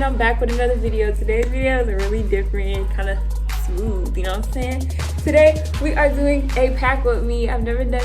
and I'm back with another video. Today's video is really different, kind of smooth, you know what I'm saying? Today we are doing a pack with me. I've never done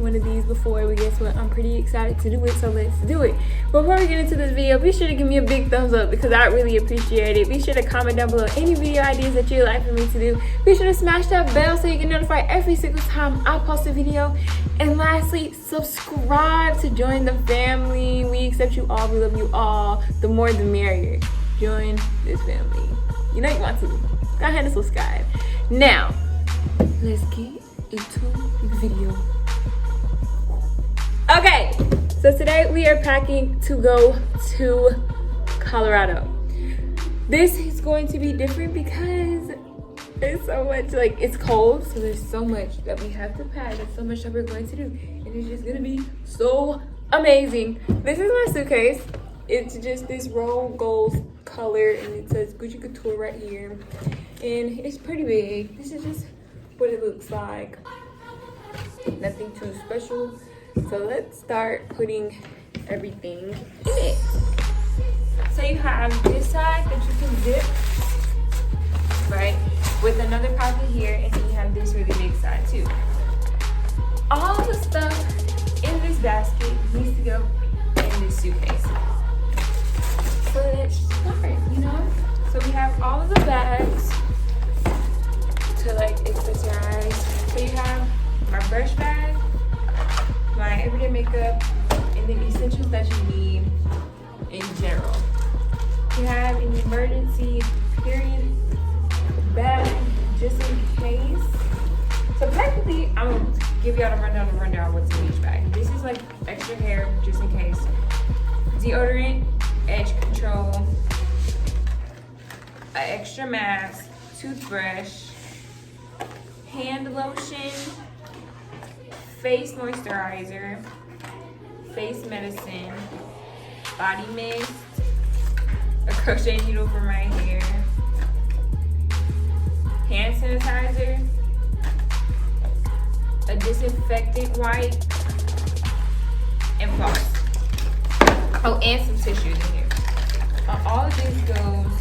one of these before, but guess what? I'm pretty excited to do it, so let's do it. Before we get into this video, be sure to give me a big thumbs up because I really appreciate it. Be sure to comment down below any video ideas that you'd like for me to do. Be sure to smash that bell so you get notified every single time I post a video. And lastly, subscribe to join the family. We accept you all, we love you all. The more the merrier. Join this family. You know you want to. Go ahead and subscribe. Now, let's get into the video. Okay, so today we are packing to go to Colorado. This is going to be different because there's so much, like, it's cold, so there's so much that we have to pack. There's so much that we're going to do, and it's just gonna be so amazing. This is my suitcase. It's just this rose gold color, and it says Gucci Couture right here, and it's pretty big. This is just what it looks like. Nothing too special. So let's start putting everything in it. So you have this side that you can zip, right? With another pocket here, and then you have this really big side too. All the stuff in this basket needs to go in this suitcase. So let's start, you know? So we have all of the bags to like accessorize. So you have my brush bag, my everyday makeup, and then essentials that you need in general. You have an emergency period bag just in case. So practically, I'm gonna give y'all the rundown what's in each bag. This is like extra hair just in case. Deodorant, edge control, an extra mask, toothbrush, hand lotion, face moisturizer, face medicine, body mist, a crochet needle for my hair, hand sanitizer, a disinfectant wipe, and floss. Oh, and some tissues in here. All of this goes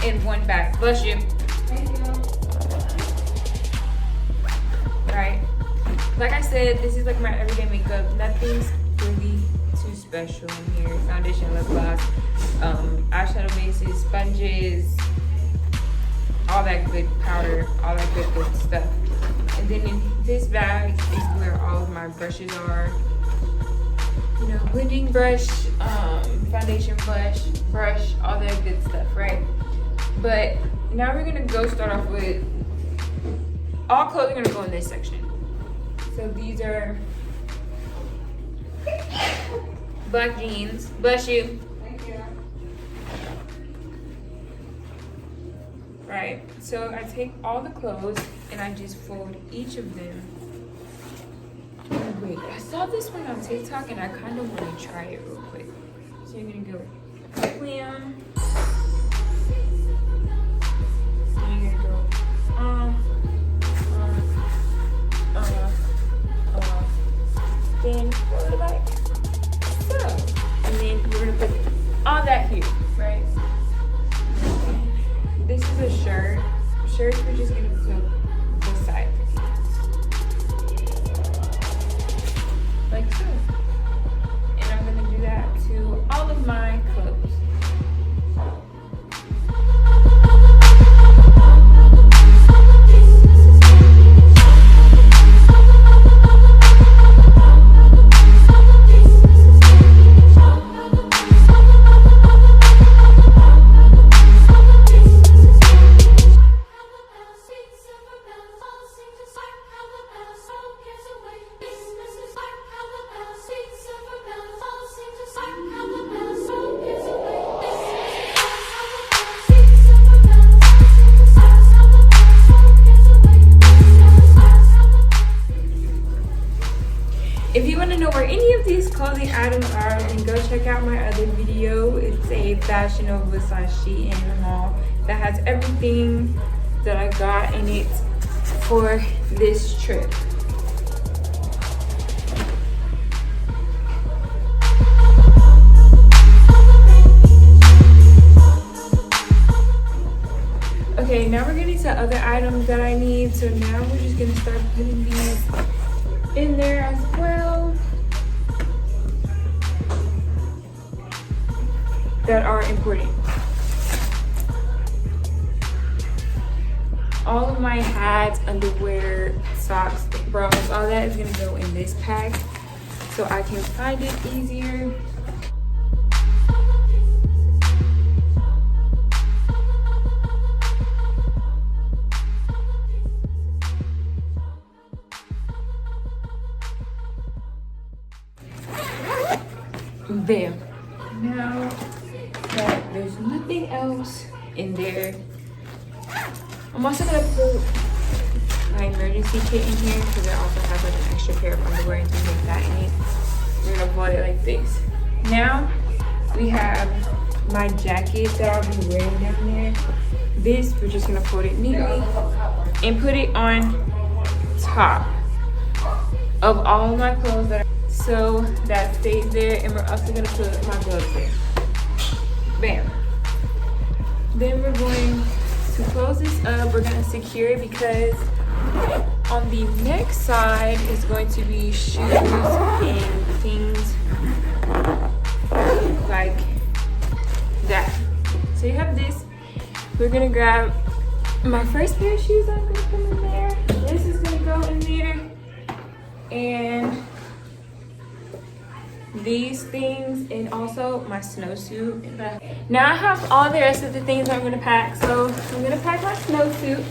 in one bag. Bless you. Thank you. Right. Like I said, this is like my everyday makeup. Nothing's really too special in here. Foundation, lip gloss, eyeshadow bases, sponges, all that good powder, all that good stuff. And then in this bag is where all of my brushes are. You know, blending brush, foundation brush, all that good stuff, right? But now we're gonna go start off with all clothes are gonna go in this section. So these are black jeans. Bless you. Thank you. Right. So I take all the clothes and I just fold each of them. Wait, I saw this one on TikTok and I kind of want to try it real quick. So you're gonna go wham. And you're gonna go then pull it back. So, and then you're gonna put all that here, right? This is a shirt. Shirts we're just gonna put this side. Like so. And I'm gonna do that to all of my clothes. If you want to know where any of these clothing items are, then go check out my other video. It's a Fashion Nova / in the mall that has everything that I got in it for this trip. Okay, now we're getting to other items that I need. So now we're just gonna start putting these in there as well that are important. All of my hats, underwear, socks, bras, all that is gonna go in this pack so I can find it easier. There. Now that there's nothing else in there, I'm also gonna put my emergency kit in here because it also has like an extra pair of underwear and things like that in it. We're gonna fold it like this. Now we have my jacket that I'll be wearing down there. This, we're just gonna fold it neatly and put it on top of all my clothes that so that stays there, and we're also gonna put my gloves there. Bam. Then we're going to close this up. We're gonna secure it because on the next side is going to be shoes and things like that. So you have this. We're gonna grab my first pair of shoes. I'm gonna put in there. This is gonna go in there, and these things, and also my snowsuit. Now I have all the rest of the things I'm gonna pack. So I'm gonna pack my snowsuit,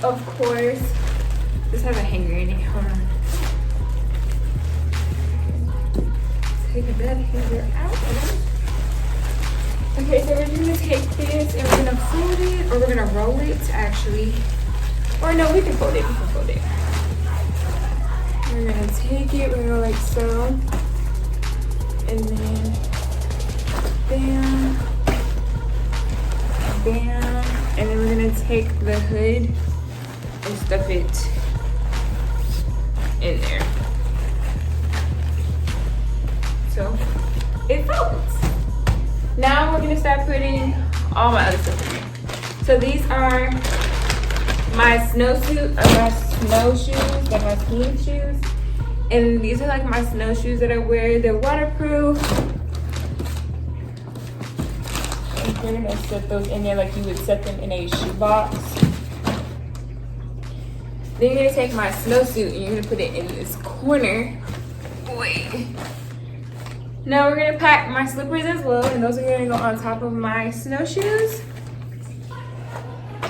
of course. This has a hanger in it. Hold on. Take that hanger out. Okay, so we're gonna take this and we're gonna fold it, or we're gonna roll it actually. Or no, we can fold it. We can fold it. We're gonna take it. We're gonna go like so. And then bam, bam, and then we're gonna take the hood and stuff it in there. So it folds. Now we're gonna start putting all my other stuff in there. So these are my snowsuit, my snowshoes, they're my skiing shoes. And these are like my snowshoes that I wear. They're waterproof. And we're gonna set those in there like you would set them in a shoebox. Then you're gonna take my snowsuit and you're gonna put it in this corner. Wait. Now we're gonna pack my slippers as well, and those are gonna go on top of my snowshoes.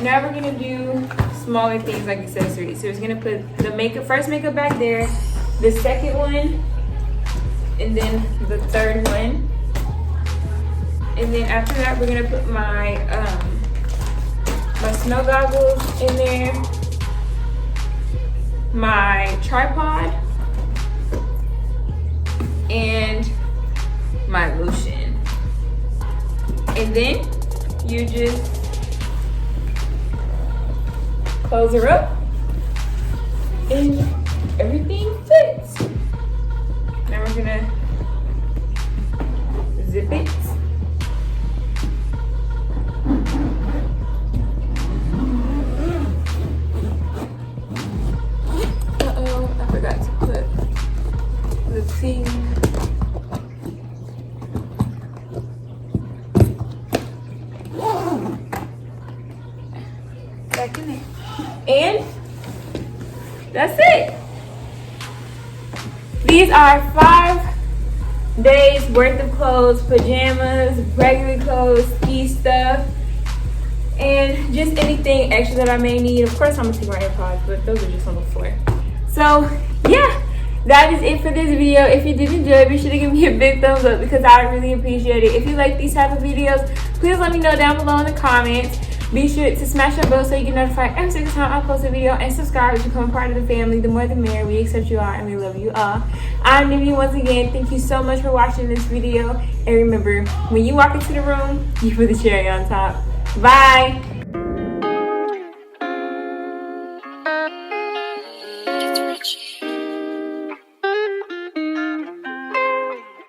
Now we're gonna do smaller things like accessories. So we're gonna put the first makeup bag there, the second one, and then the third one. And then after that, we're gonna put my my snow goggles in there, my tripod, and my lotion. And then you just close her up and everything fits. Now we're gonna zip it. Uh-oh, I forgot to put the thing. Back in there. And that's it. These are 5 days worth of clothes, pajamas, regular clothes, ski stuff, and just anything extra that I may need. Of course, I'm gonna take my AirPods, but those are just on the floor. So yeah, that is it for this video. If you did enjoy it, be sure to give me a big thumbs up because I really appreciate it. If you like these type of videos, please let me know down below in the comments. Be sure to smash that bell so you get notified every single time I post a video, and subscribe to become a part of the family. The more the merrier. We accept you all and we love you all. I'm Nivea once again. Thank you so much for watching this video. And remember, when you walk into the room, you put the cherry on top. Bye.